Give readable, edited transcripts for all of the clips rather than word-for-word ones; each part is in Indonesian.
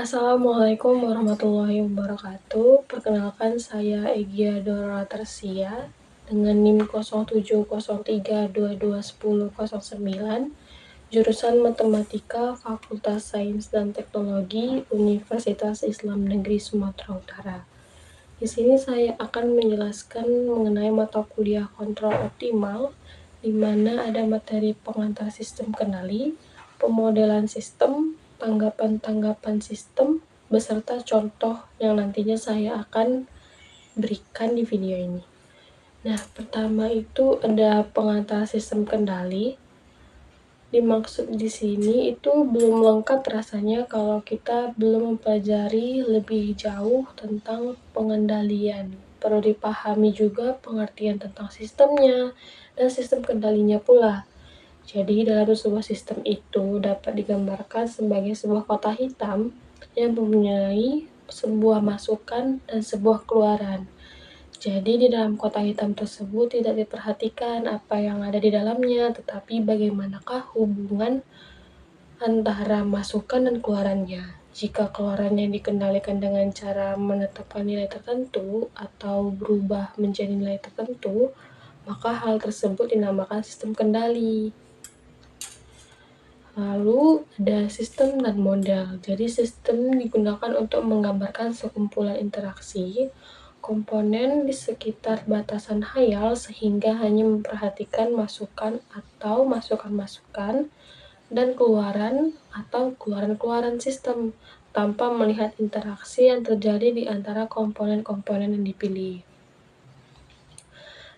Assalamualaikum warahmatullahi wabarakatuh. Perkenalkan saya Egya Dora Tersia dengan NIM 0703221009, jurusan Matematika Fakultas Sains dan Teknologi Universitas Islam Negeri Sumatera Utara. Di sini saya akan menjelaskan mengenai mata kuliah kontrol optimal, di mana ada materi pengantar sistem kendali, pemodelan sistem, tanggapan-tanggapan sistem, beserta contoh yang nantinya saya akan berikan di video ini. Nah, pertama itu ada pengantar sistem kendali. Dimaksud di sini itu belum lengkap rasanya kalau kita belum mempelajari lebih jauh tentang pengendalian. Perlu dipahami juga pengertian tentang sistemnya dan sistem kendalinya pula. Jadi dalam sebuah sistem itu dapat digambarkan sebagai sebuah kotak hitam yang mempunyai sebuah masukan dan sebuah keluaran. Jadi di dalam kotak hitam tersebut tidak diperhatikan apa yang ada di dalamnya, tetapi bagaimanakah hubungan antara masukan dan keluarannya. Jika keluarannya dikendalikan dengan cara menetapkan nilai tertentu atau berubah menjadi nilai tertentu, maka hal tersebut dinamakan sistem kendali. Lalu ada sistem dan model. Jadi sistem digunakan untuk menggambarkan sekumpulan interaksi komponen di sekitar batasan hayal sehingga hanya memperhatikan masukan atau masukan-masukan dan keluaran atau keluaran-keluaran sistem tanpa melihat interaksi yang terjadi di antara komponen-komponen yang dipilih.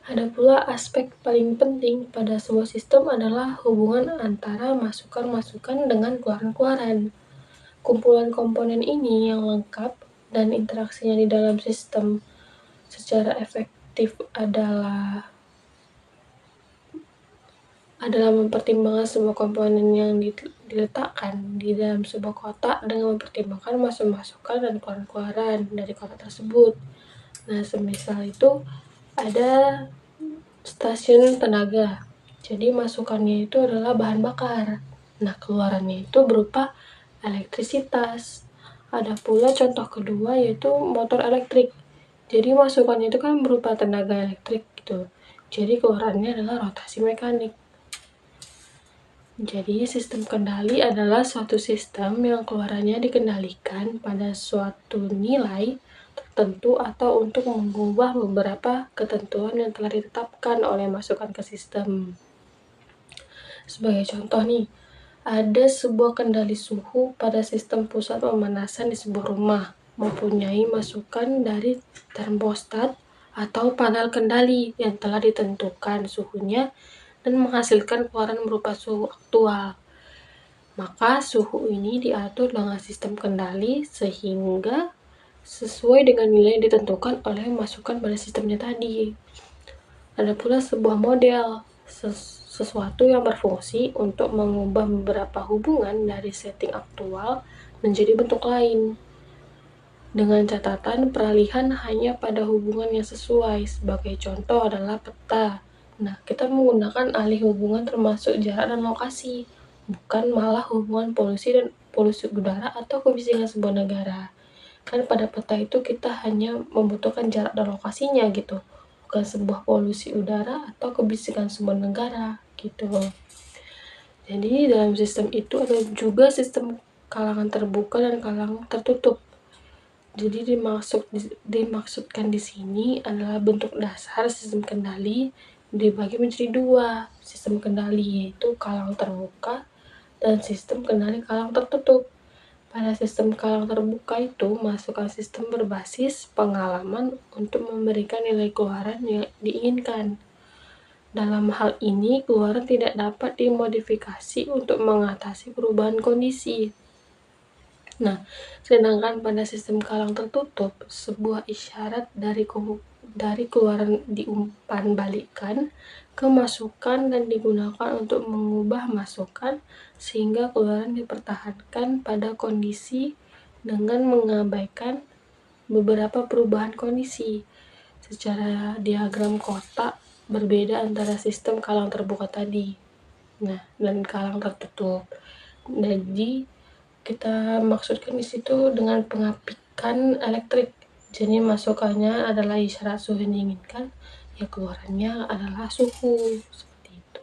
Ada pula aspek paling penting pada sebuah sistem adalah hubungan antara masukan-masukan dengan keluaran-keluaran. Kumpulan komponen ini yang lengkap dan interaksinya di dalam sistem secara efektif adalah mempertimbangkan sebuah komponen yang diletakkan di dalam sebuah kotak dengan mempertimbangkan masukan dan keluaran-keluaran dari kotak tersebut. Nah, semisal itu ada stasiun tenaga. Jadi masukannya itu adalah bahan bakar. Nah, keluarannya itu berupa elektrisitas. Ada pula contoh kedua yaitu motor elektrik. Jadi masukannya itu kan berupa tenaga elektrik gitu. Jadi keluarannya adalah rotasi mekanik. Jadi sistem kendali adalah suatu sistem yang keluarannya dikendalikan pada suatu nilai tertentu atau untuk mengubah beberapa ketentuan yang telah ditetapkan oleh masukan ke sistem. Sebagai contoh nih, ada sebuah kendali suhu pada sistem pusat pemanasan di sebuah rumah, mempunyai masukan dari termostat atau panel kendali yang telah ditentukan suhunya dan menghasilkan keluaran berupa suhu aktual. Maka suhu ini diatur dengan sistem kendali sehingga sesuai dengan nilai yang ditentukan oleh masukan pada sistemnya tadi. Ada pula sebuah model, sesuatu yang berfungsi untuk mengubah beberapa hubungan dari setting aktual menjadi bentuk lain. Dengan catatan peralihan hanya pada hubungan yang sesuai. Sebagai contoh adalah peta. Nah, kita menggunakan alih hubungan termasuk jarak dan lokasi, bukan malah hubungan polusi udara atau kebisingan sebuah negara. Kan pada peta itu kita hanya membutuhkan jarak dan lokasinya gitu, bukan sebuah polusi udara atau kebisingan sebuah negara gitu. Jadi dalam sistem itu ada juga sistem kalangan terbuka dan kalangan tertutup. Jadi dimaksudkan di sini adalah bentuk dasar sistem kendali dibagi menjadi dua, sistem kendali yaitu kalangan terbuka dan sistem kendali kalangan tertutup. Pada sistem kalangan terbuka itu, masukan sistem berbasis pengalaman untuk memberikan nilai keluaran yang diinginkan. Dalam hal ini, keluaran tidak dapat dimodifikasi untuk mengatasi perubahan kondisi. Nah, sedangkan pada sistem kalang tertutup, sebuah isyarat dari keluaran diumpan balikkan ke masukan dan digunakan untuk mengubah masukan sehingga keluaran dipertahankan pada kondisi dengan mengabaikan beberapa perubahan kondisi. Secara diagram kotak berbeda antara sistem kalang terbuka tadi, dan kalang tertutup. Jadi kita maksudkan di situ dengan pengapikan elektrik. Jadi masukannya adalah isyarat suhu yang diinginkan, ya keluarannya adalah suhu, seperti itu.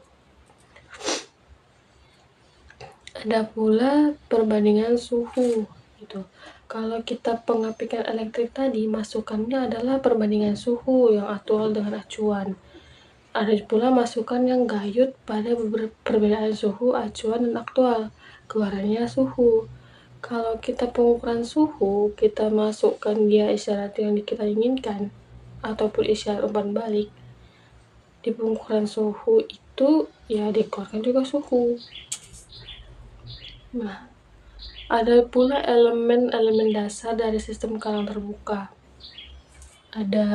Ada pula perbandingan suhu gitu. Kalau kita pengapikan elektrik tadi, masukannya adalah perbandingan suhu yang aktual dengan acuan. Ada pula masukan yang gayut pada perbedaan suhu acuan dan aktual, keluarannya suhu. Kalau kita pengukuran suhu, kita masukkan dia isyarat yang kita inginkan ataupun isyarat umpan balik. Di pengukuran suhu itu ya dikeluarkan juga suhu. Nah, ada pula elemen-elemen dasar dari sistem kalang terbuka. Ada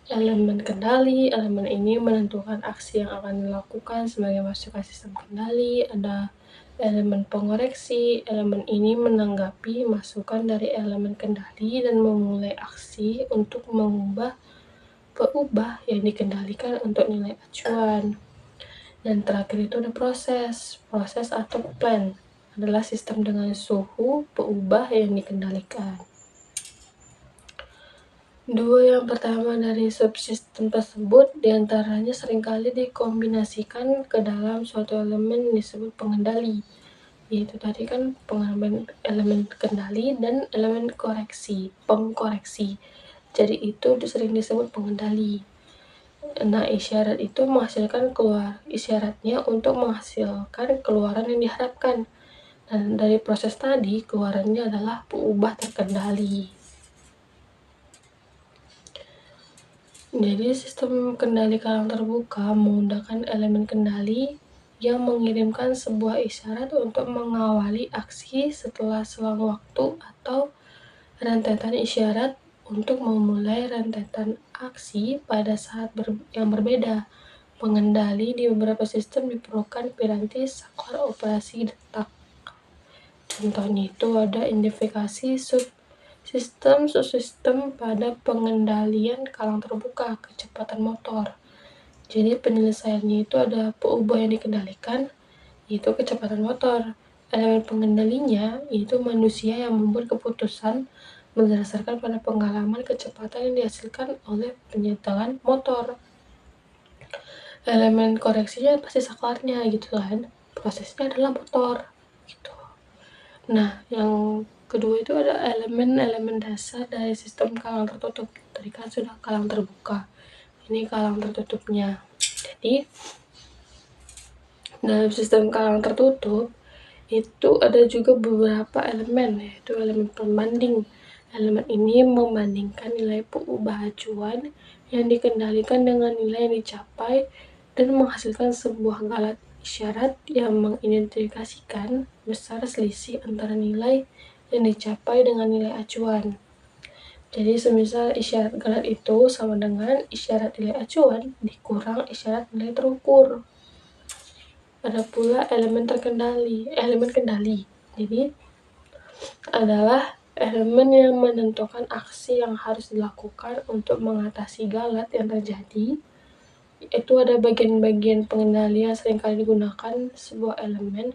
elemen kendali, elemen ini menentukan aksi yang akan dilakukan sebagai masukan sistem kendali. Ada elemen pengoreksi, elemen ini menanggapi masukan dari elemen kendali dan memulai aksi untuk mengubah peubah yang dikendalikan untuk nilai acuan. Dan terakhir itu ada proses atau plan adalah sistem dengan suhu peubah yang dikendalikan. Dua yang pertama dari subsistem tersebut diantaranya seringkali dikombinasikan ke dalam suatu elemen yang disebut pengendali, yaitu tadi kan elemen kendali dan elemen pengkoreksi. Jadi itu sering disebut pengendali. Nah, isyarat itu isyaratnya untuk menghasilkan keluaran yang diharapkan. Dan dari proses tadi, keluarannya adalah peubah terkendali. Jadi sistem kendali kalang terbuka menggunakan elemen kendali yang mengirimkan sebuah isyarat untuk mengawali aksi setelah selang waktu atau rentetan isyarat untuk memulai rentetan aksi pada saat yang berbeda. Pengendali di beberapa sistem diperlukan piranti saklar operasi detak. Contohnya itu ada identifikasi subsistem pada pengendalian kalang terbuka kecepatan motor. Jadi penyelesaiannya itu ada peubah yang dikendalikan, yaitu kecepatan motor. Elemen pengendalinya itu manusia yang membuat keputusan berdasarkan pada pengalaman kecepatan yang dihasilkan oleh penyetelan motor. Elemen koreksinya pasti saklarnya gitu kan. Prosesnya adalah motor gitu. Nah, yang kedua itu ada elemen-elemen dasar dari sistem kalang tertutup. Tadi kan sudah kalang terbuka. Ini kalang tertutupnya. Jadi, dalam sistem kalang tertutup, itu ada juga beberapa elemen, yaitu elemen pembanding. Elemen ini membandingkan nilai peubah acuan yang dikendalikan dengan nilai yang dicapai dan menghasilkan sebuah galat isyarat yang mengidentifikasikan besar selisih antara nilai yang dicapai dengan nilai acuan. Jadi semisal isyarat galat itu sama dengan isyarat nilai acuan dikurang isyarat nilai terukur. Ada pula elemen kendali. Jadi adalah elemen yang menentukan aksi yang harus dilakukan untuk mengatasi galat yang terjadi. Itu ada bagian-bagian pengendali yang seringkali digunakan sebuah elemen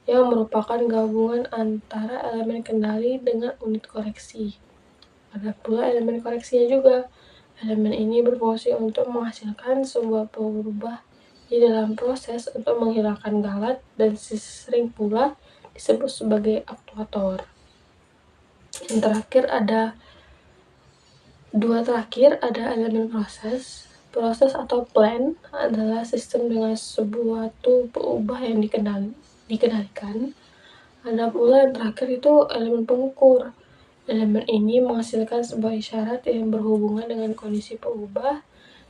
yang merupakan gabungan antara elemen kendali dengan unit koreksi. Ada pula elemen koreksinya juga. Elemen ini berfungsi untuk menghasilkan sebuah peubah di dalam proses untuk menghilangkan galat dan sering pula disebut sebagai aktuator. Yang terakhir ada elemen proses. Proses atau plan adalah sistem dengan sebuah peubah yang dikendalikan. Ada pula yang terakhir itu elemen pengukur. Elemen ini menghasilkan sebuah isyarat yang berhubungan dengan kondisi peubah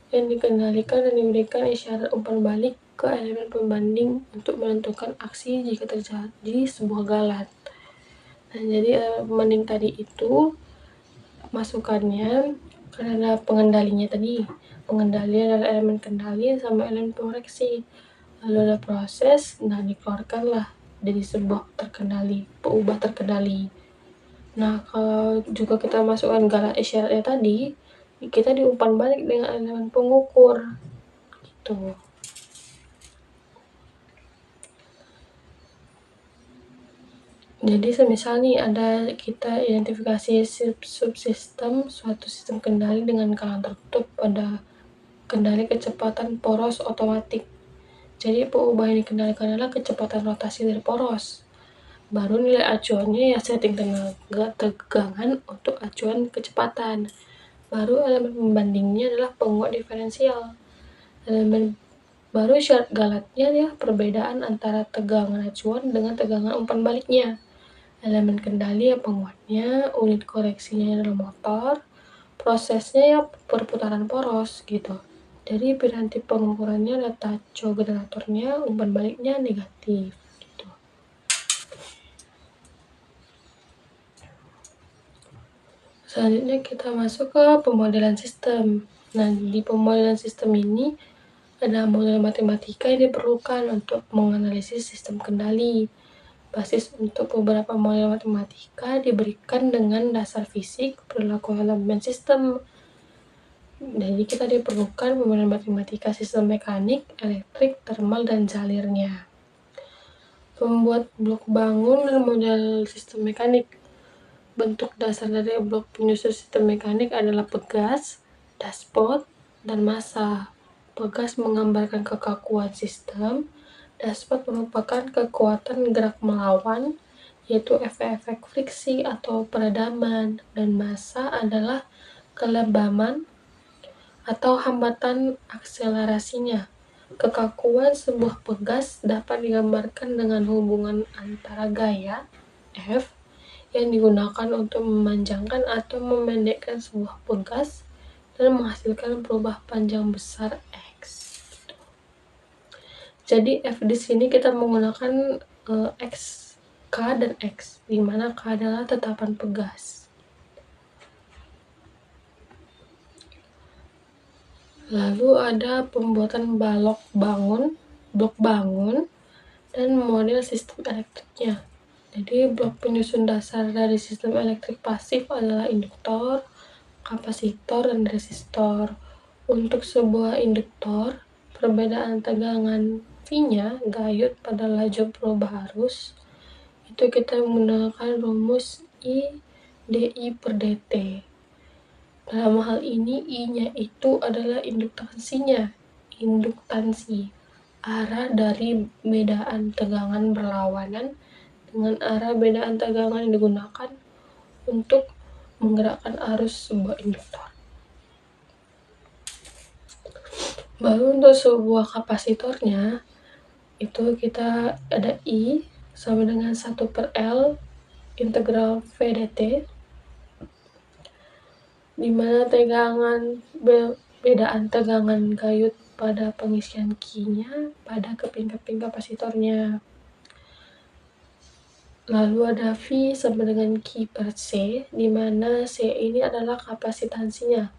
yang dikendalikan dan diberikan isyarat umpan balik ke elemen pembanding untuk menentukan aksi jika terjadi sebuah galat. Nah, jadi elemen pembanding tadi itu masukannya karena pengendalinya tadi. Pengendali adalah elemen kendali sama elemen pengoreksi. Lalu ada proses, nah dikeluarkanlah dari sebuah peubah terkendali. Nah, kalau juga kita masukkan galat isyaratnya tadi, kita diumpan balik dengan elemen pengukur. Gitu. Jadi semisal nih ada kita identifikasi subsistem suatu sistem kendali dengan kalangan tertutup pada kendali kecepatan poros otomatik. Jadi perubahan yang dikendalikan adalah kecepatan rotasi dari poros. Baru nilai acuannya ya setting tenaga tegangan untuk acuan kecepatan. Baru elemen pembandingnya adalah penguat diferensial. Elemen baru syarat galatnya ya perbedaan antara tegangan acuan dengan tegangan umpan baliknya. Elemen kendali ya penguatnya, unit koreksinya adalah motor, prosesnya ya perputaran poros gitu. Jadi pilihan tipe pengukurannya ada tacho generatornya, umpan baliknya negatif gitu. Selanjutnya kita masuk ke pemodelan sistem. Nah, di pemodelan sistem ini ada model matematika yang diperlukan untuk menganalisis sistem kendali. Basis untuk beberapa model matematika diberikan dengan dasar fisik, perilaku elemen sistem. Jadi kita diperlukan pemodelan matematika sistem mekanik, elektrik, termal, dan jalirnya. Pembuat blok bangun dan model sistem mekanik. Bentuk dasar dari blok penyusun sistem mekanik adalah pegas, dashboard, dan massa. Pegas menggambarkan kekakuan sistem, dashboard merupakan kekuatan gerak melawan, yaitu efek-efek friksi atau peredaman, dan massa adalah kelembaman atau hambatan akselerasinya. Kekakuan sebuah pegas dapat digambarkan dengan hubungan antara gaya F yang digunakan untuk memanjangkan atau memendekkan sebuah pegas dan menghasilkan perubahan panjang besar X. Jadi F di sini kita menggunakan X, K dan X, di mana K adalah tetapan pegas. Lalu ada pembuatan blok bangun, dan model sistem elektriknya. Jadi blok penyusun dasar dari sistem elektrik pasif adalah induktor, kapasitor, dan resistor. Untuk sebuah induktor, perbedaan tegangan V-nya, gayut pada laju berubah arus, itu kita menggunakan rumus I dI per dt. Dalam hal ini, I-nya itu adalah induktansi, arah dari bedaan tegangan berlawanan dengan arah bedaan tegangan yang digunakan untuk menggerakkan arus sebuah induktor. Baru untuk sebuah kapasitornya, itu kita ada I sama dengan 1/L integral V dt, di mana bedaan tegangan gayut pada pengisian Q-nya pada keping-keping kapasitornya. Lalu ada V sama dengan Q per C, di mana C ini adalah kapasitansinya.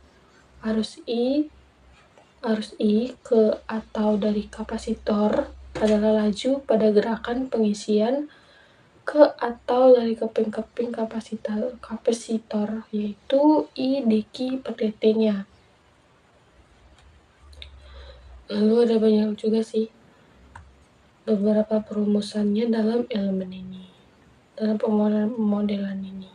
Arus I ke atau dari kapasitor adalah laju pada gerakan pengisian ke atau dari keping-keping kapasitor, yaitu I dq per dt-nya. Lalu ada banyak juga sih beberapa perumusannya dalam elemen ini, dalam pemodelan ini.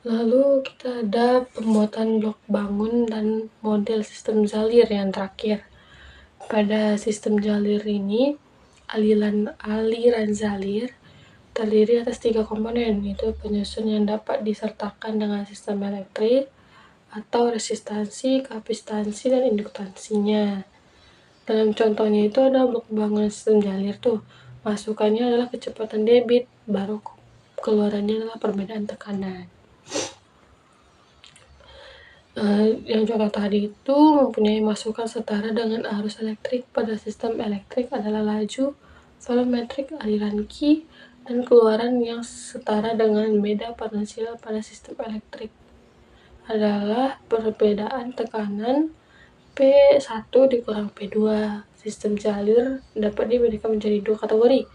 Lalu kita ada pembuatan blok bangun dan model sistem jalir yang terakhir. Pada sistem jalir ini, aliran jalir terdiri atas 3 komponen, yaitu penyusun yang dapat disertakan dengan sistem elektrik, atau resistansi, kapasitansi, dan induktansinya. Dalam contohnya itu ada blok bangun sistem jalir tuh, masukannya adalah kecepatan debit, baru keluarannya adalah perbedaan tekanan. Yang contoh tadi itu mempunyai masukan setara dengan arus elektrik pada sistem elektrik adalah laju volumetrik aliran Q dan keluaran yang setara dengan beda potensial pada sistem elektrik adalah perbedaan tekanan P1 dikurang P2. Sistem jalir dapat dibedakan menjadi 2 kategori,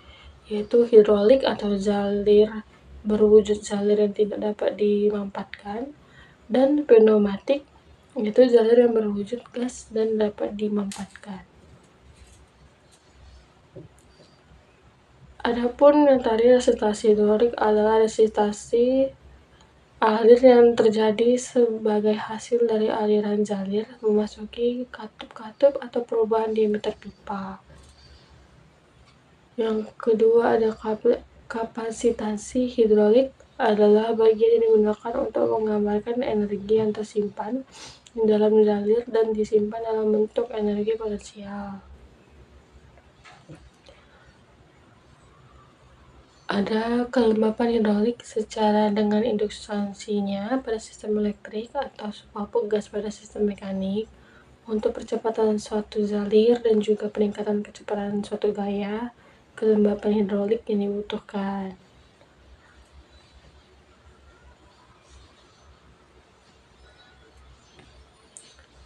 yaitu hidrolik atau jalir berwujud jalir yang tidak dapat dimampatkan, dan pneumatik, yaitu jalir yang berwujud gas dan dapat dimampatkan. Adapun yang tadi resistasi hidrolik adalah resistasi alir yang terjadi sebagai hasil dari aliran jalir memasuki katup-katup atau perubahan diameter pipa. Yang kedua ada kapasitasi hidrolik adalah bagian yang digunakan untuk menggambarkan energi yang tersimpan di dalam jalir dan disimpan dalam bentuk energi potensial. Ada kelembapan hidrolik secara dengan induksinya pada sistem elektrik atau suap gas pada sistem mekanik untuk percepatan suatu jalir dan juga peningkatan kecepatan suatu gaya. Kelembapan hidrolik yang dibutuhkan.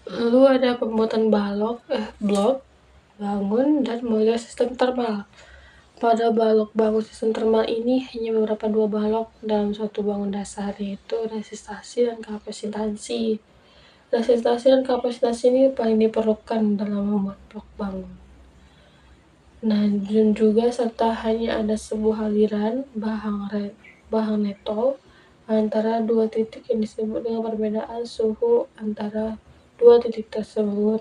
Lalu ada pembuatan blok, bangun, dan model sistem termal. Pada balok bangun sistem termal ini hanya beberapa dua balok dalam suatu bangun dasar, yaitu resistasi dan kapasitansi. Resistasi dan kapasitansi ini paling diperlukan dalam membuat blok bangun. Nah, dan juga serta hanya ada sebuah aliran bahang neto antara dua titik yang disebut dengan perbedaan suhu antara dua titik tersebut.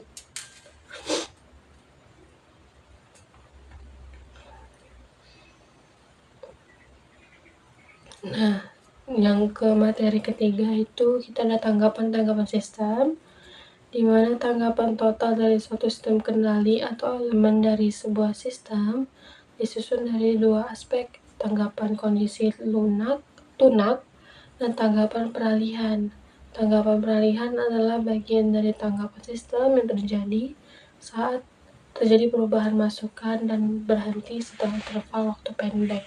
Nah, yang ke materi ketiga itu kita ada tanggapan sistem, di mana tanggapan total dari suatu sistem kendali atau elemen dari sebuah sistem disusun dari dua aspek, tanggapan kondisi tunak, dan tanggapan peralihan. Tanggapan peralihan adalah bagian dari tanggapan sistem yang terjadi saat terjadi perubahan masukan dan berhenti setelah interval waktu pendek.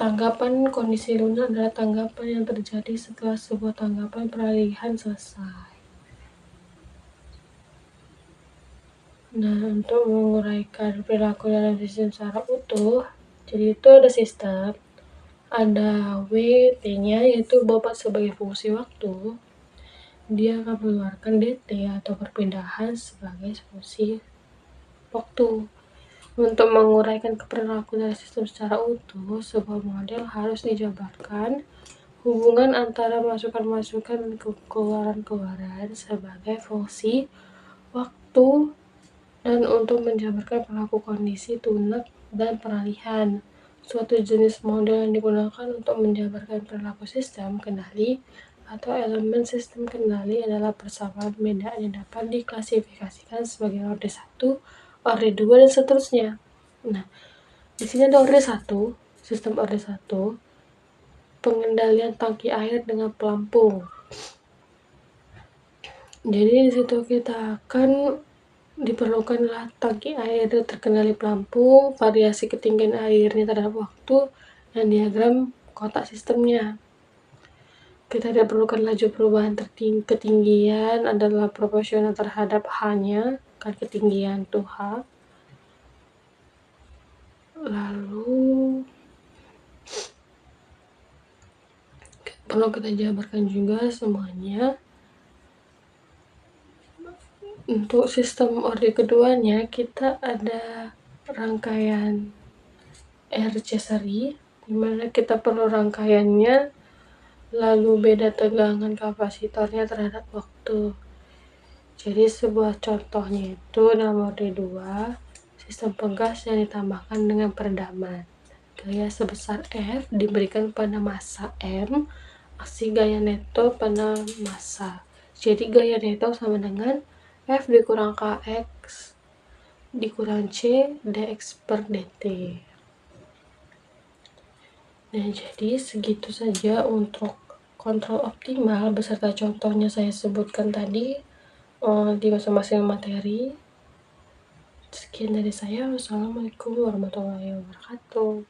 Tanggapan kondisi lunak adalah tanggapan yang terjadi setelah sebuah tanggapan peralihan selesai. Nah, untuk menguraikan perilaku dalam sistem secara utuh, jadi itu ada sistem, ada T-nya yaitu bobot sebagai fungsi waktu. Dia akan mengeluarkan dt atau perpindahan sebagai fungsi waktu. Untuk menguraikan perilaku dari sistem secara utuh, sebuah model harus dijabarkan hubungan antara masukan-masukan dan keluaran-keluaran sebagai fungsi waktu, dan untuk menjabarkan perilaku kondisi tunak dan peralihan. Suatu jenis model yang digunakan untuk menjabarkan perilaku sistem kendali atau elemen sistem kendali adalah persamaan bedaan yang dapat diklasifikasikan sebagai orde 1, orde 2, dan seterusnya. Nah, di sini ada orde 1, sistem orde 1, pengendalian tangki air dengan pelampung. Jadi di situ kita akan diperlukanlah tangki air terkendali pelampung, variasi ketinggian airnya terhadap waktu, dan diagram kotak sistemnya. Kita diperlukan laju perubahan ketinggian adalah proporsional terhadap H-nya, kan ketinggian itu H. Lalu perlu kita jabarkan juga semuanya. Untuk sistem orde keduanya kita ada rangkaian RC seri, dimana kita perlu rangkaiannya, lalu beda tegangan kapasitornya terhadap waktu. Jadi sebuah contohnya itu dalam orde 2, sistem pegas yang ditambahkan dengan peredaman. Gaya sebesar F diberikan pada massa M, aksi gaya neto pada massa. Jadi gaya neto sama dengan F dikurang Kx dikurang C dx per dt. Nah, jadi segitu saja untuk kontrol optimal beserta contohnya saya sebutkan tadi di masing-masing materi. Sekian dari saya. Wassalamualaikum warahmatullahi wabarakatuh.